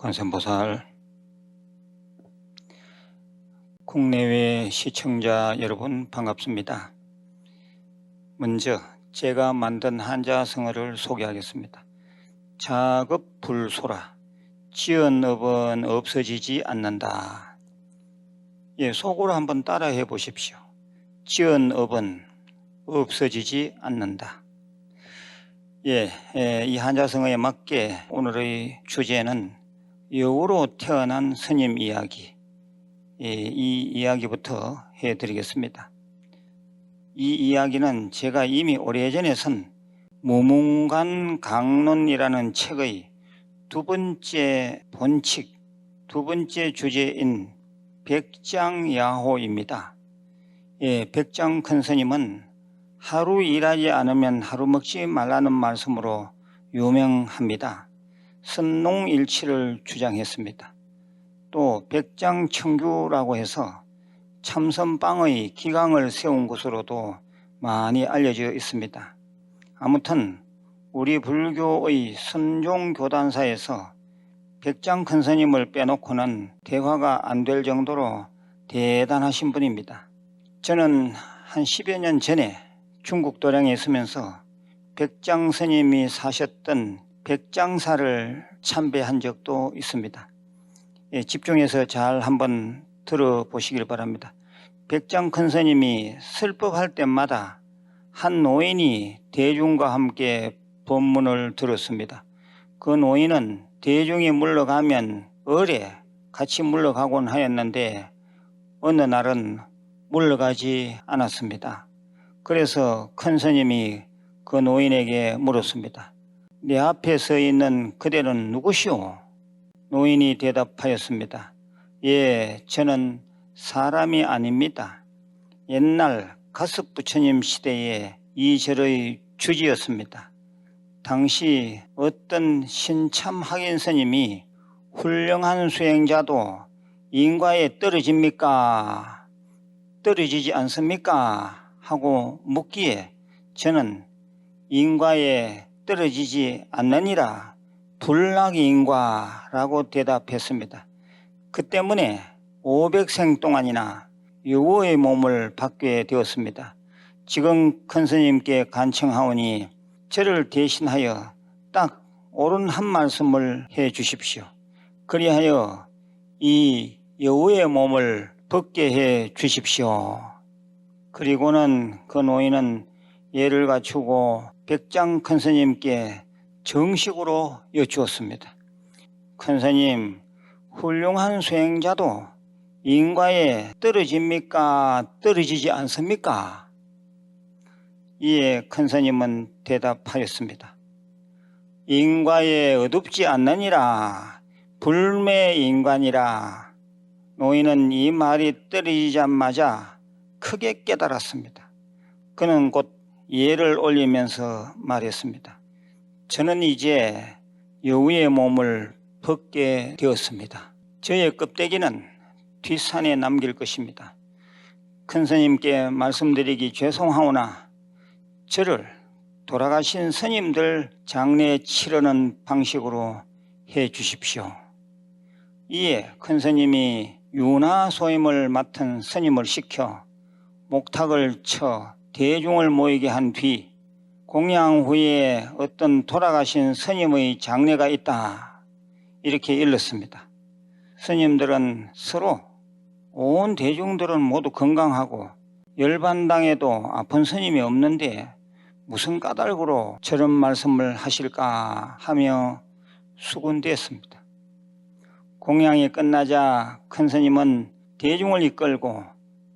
관세음보살, 국내외 시청자 여러분 반갑습니다. 먼저 제가 만든 한자성어를 소개하겠습니다. 자급불소라, 지은 업은 없어지지 않는다. 속으로 한번 따라해 보십시오. 지은 업은 없어지지 않는다. 이 한자성어에 맞게 오늘의 주제는 여우로 태어난 스님 이야기, 이 이야기부터 해드리겠습니다. 이 이야기는 제가 이미 오래전에 쓴 무문관 강론이라는 책의 두 번째 본칙, 두 번째 주제인 백장야호입니다. 백장 큰스님은 하루 일하지 않으면 하루 먹지 말라는 말씀으로 유명합니다. 선농일치를 주장했습니다. 또 백장청규라고 해서 참선방의 기강을 세운 것으로도 많이 알려져 있습니다. 아무튼 우리 불교의 선종교단사에서 백장 큰스님을 빼놓고는 대화가 안 될 정도로 대단하신 분입니다. 저는 한 10여 년 전에 중국 도량에 있으면서 백장 스님이 사셨던 백장사를 참배한 적도 있습니다. 집중해서 잘 한번 들어보시길 바랍니다. 백장 큰스님이 설법할 때마다 한 노인이 대중과 함께 법문을 들었습니다. 그 노인은 대중이 물러가면 을에 같이 물러가곤 하였는데 어느 날은 물러가지 않았습니다. 그래서 큰스님이 그 노인에게 물었습니다. 내 앞에 서 있는 그대는 누구시오? 노인이 대답하였습니다. 저는 사람이 아닙니다. 옛날 가섭부처님 시대에 이 절의 주지였습니다. 당시 어떤 신참학인 스님이 훌륭한 수행자도 인과에 떨어집니까? 떨어지지 않습니까? 하고 묻기에 저는 인과에 떨어지지 않느니라 불락인과라고 대답했습니다. 그 때문에 500생 동안이나 여우의 몸을 받게 되었습니다. 지금 큰스님께 간청하오니 저를 대신하여 딱 옳은 한 말씀을 해 주십시오. 그리하여 이 여우의 몸을 벗게 해 주십시오. 그리고는 그 노인은 예를 갖추고 백장 큰스님께 정식으로 여쭈었습니다. 큰스님, 훌륭한 수행자도 인과에 떨어집니까? 떨어지지 않습니까? 이에 큰스님은 대답하였습니다. 인과에 어둡지 않느니라 불매인관이라. 노인은 이 말이 떨어지자마자 크게 깨달았습니다. 그는 곧 예를 올리면서 말했습니다. 저는 이제 여우의 몸을 벗게 되었습니다. 저의 껍데기는 뒷산에 남길 것입니다. 큰스님께 말씀드리기 죄송하오나 저를 돌아가신 스님들 장례 치르는 방식으로 해 주십시오. 이에 큰스님이 유나소임을 맡은 스님을 시켜 목탁을 쳐 대중을 모이게 한 뒤 공양 후에 어떤 돌아가신 스님의 장례가 있다 이렇게 일렀습니다. 스님들은 서로 온 대중들은 모두 건강하고 열반당에도 아픈 스님이 없는데 무슨 까닭으로 저런 말씀을 하실까 하며 수군대었습니다. 공양이 끝나자 큰스님은 대중을 이끌고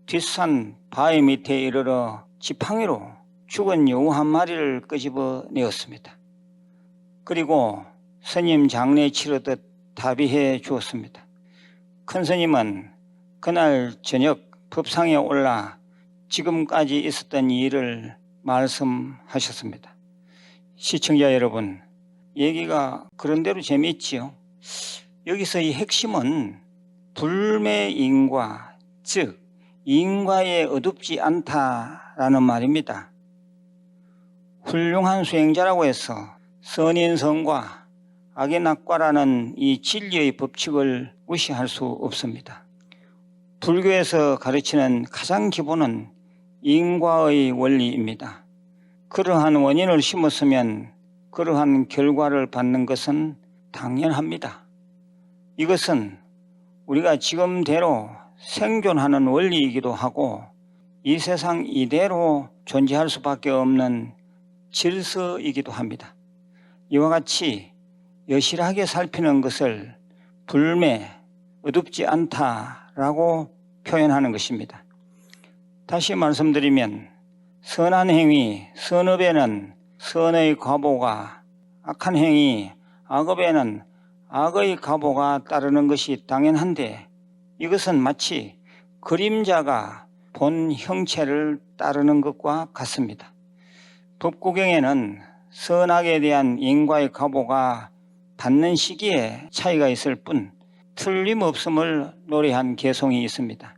뒷산 바위 밑에 이르러 지팡이로 죽은 여우 한 마리를 끄집어내었습니다. 그리고 스님 장례 치르듯 다비해 주었습니다. 큰스님은 그날 저녁 법상에 올라 지금까지 있었던 일을 말씀하셨습니다. 시청자 여러분, 얘기가 그런대로 재미있지요. 여기서 이 핵심은 불매인과, 즉 인과에 어둡지 않다라는 말입니다. 훌륭한 수행자라고 해서 선인성과 악의 이 진리의 법칙을 무시할 수 없습니다. 불교에서 가르치는 가장 기본은 인과의 원리입니다. 그러한 원인을 심었으면 그러한 결과를 받는 것은 당연합니다. 이것은 우리가 지금대로 생존하는 원리이기도 하고 이 세상 이대로 존재할 수밖에 없는 질서이기도 합니다. 이와 같이 여실하게 살피는 것을 불매, 어둡지 않다라고 표현하는 것입니다. 다시 말씀드리면 선한 행위, 선업에는 선의 과보가, 악한 행위, 악업에는 악의 과보가 따르는 것이 당연한데 이것은 마치 그림자가 본 형체를 따르는 것과 같습니다. 법구경에는 선악에 대한 인과의 과보가 받는 시기에 차이가 있을 뿐 틀림없음을 노래한 개송이 있습니다.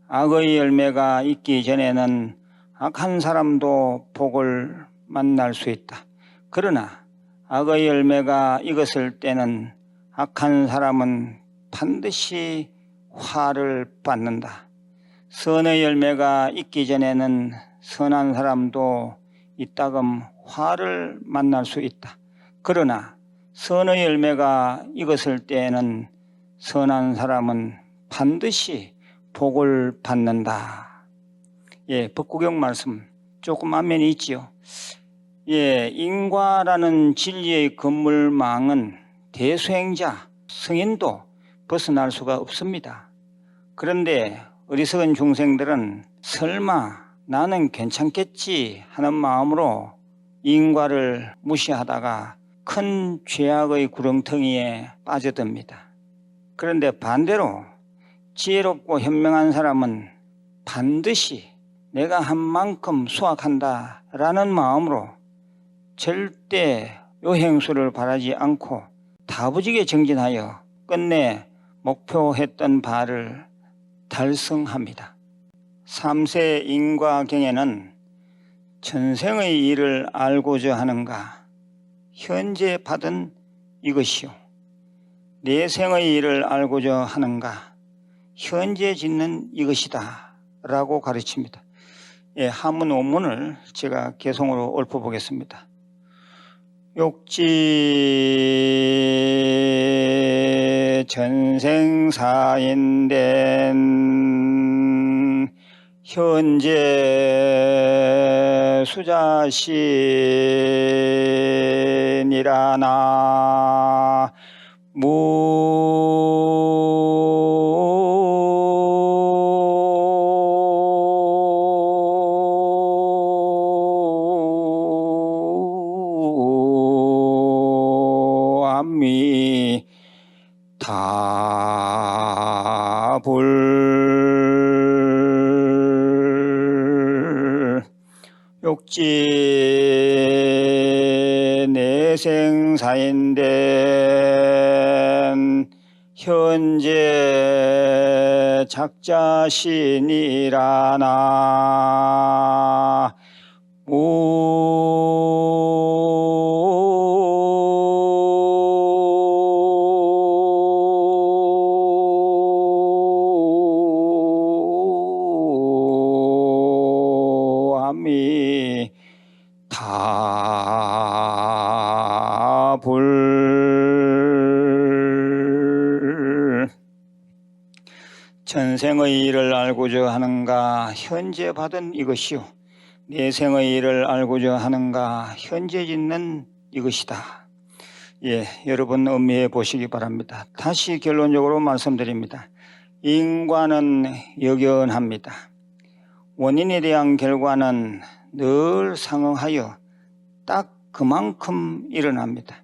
악의 열매가 있기 전에는 악한 사람도 복을 만날 수 있다. 그러나 악의 열매가 익었을 때는 악한 사람은 반드시 화를 받는다. 선의 열매가 있기 전에는 선한 사람도 이따금 화를 만날 수 있다. 그러나 선의 열매가 익었을 때에는 선한 사람은 반드시 복을 받는다. 법구경 말씀 조금 앞면에 있지요. 인과라는 진리의 건물망은 대수행자, 성인도 벗어날 수가 없습니다. 그런데 어리석은 중생들은 설마 나는 괜찮겠지 하는 마음으로 인과를 무시하다가 큰 죄악의 구렁텅이에 빠져듭니다. 그런데 반대로 지혜롭고 현명한 사람은 반드시 내가 한 만큼 수확한다 라는 마음으로 절대 요행수를 바라지 않고 다부지게 정진하여 끝내 목표했던 바를 달성합니다. 3세 인과경에는 전생의 일을 알고자 하는가 현재 받은 이것이요 내생의 일을 알고자 하는가 현재 짓는 이것이다 라고 가르칩니다. 한문 원문을 제가 개송으로 읊어보겠습니다. 욕지 전생사인된 현재 수자신이라나 무암미 다불 욕지 내생사인된 현재 작자신이라나 무암미 다불 전생의 일을 알고자 하는가 현재 받은 이것이요 내생의 일을 알고자 하는가 현재 짓는 이것이다. 여러분 음미해 보시기 바랍니다. 다시 결론적으로 말씀드립니다. 인과는 역연합니다. 원인에 대한 결과는 늘 상응하여 딱 그만큼 일어납니다.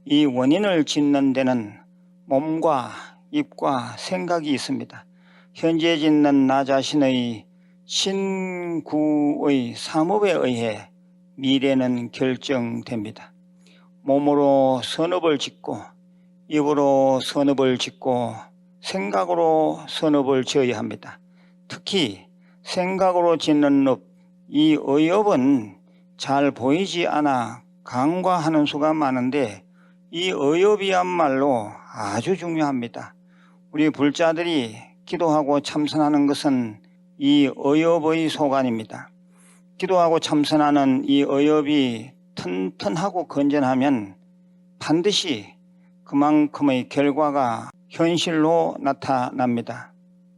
이 원인을 짓는 데는 몸과 입과 생각이 있습니다. 현재 짓는 나 자신의 신구의 삼업에 의해 미래는 결정됩니다. 몸으로 선업을 짓고 입으로 선업을 짓고 생각으로 선업을 지어야 합니다. 특히 생각으로 짓는 업, 이 의업은 잘 보이지 않아 간과하는 수가 많은데 이 의협이야말로 아주 중요합니다. 우리 불자들이 기도하고 참선하는 것은 이 의협의 소관입니다. 기도하고 참선하는 이 의협이 튼튼하고 건전하면 반드시 그만큼의 결과가 현실로 나타납니다.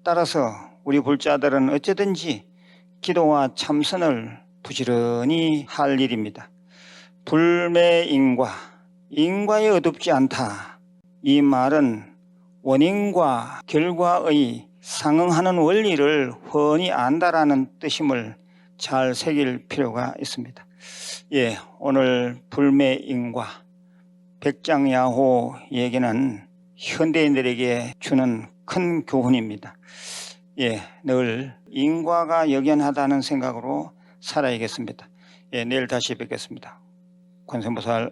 따라서 우리 불자들은 어쩌든지 기도와 참선을 부지런히 할 일입니다. 불매인과, 인과에 어둡지 않다. 이 말은 원인과 결과의 상응하는 원리를 훤히 안다라는 뜻임을 잘 새길 필요가 있습니다. 오늘 불매인과 백장야호 얘기는 현대인들에게 주는 큰 교훈입니다. 늘 인과가 역연하다는 생각으로 살아야겠습니다. 내일 다시 뵙겠습니다. 관세음보살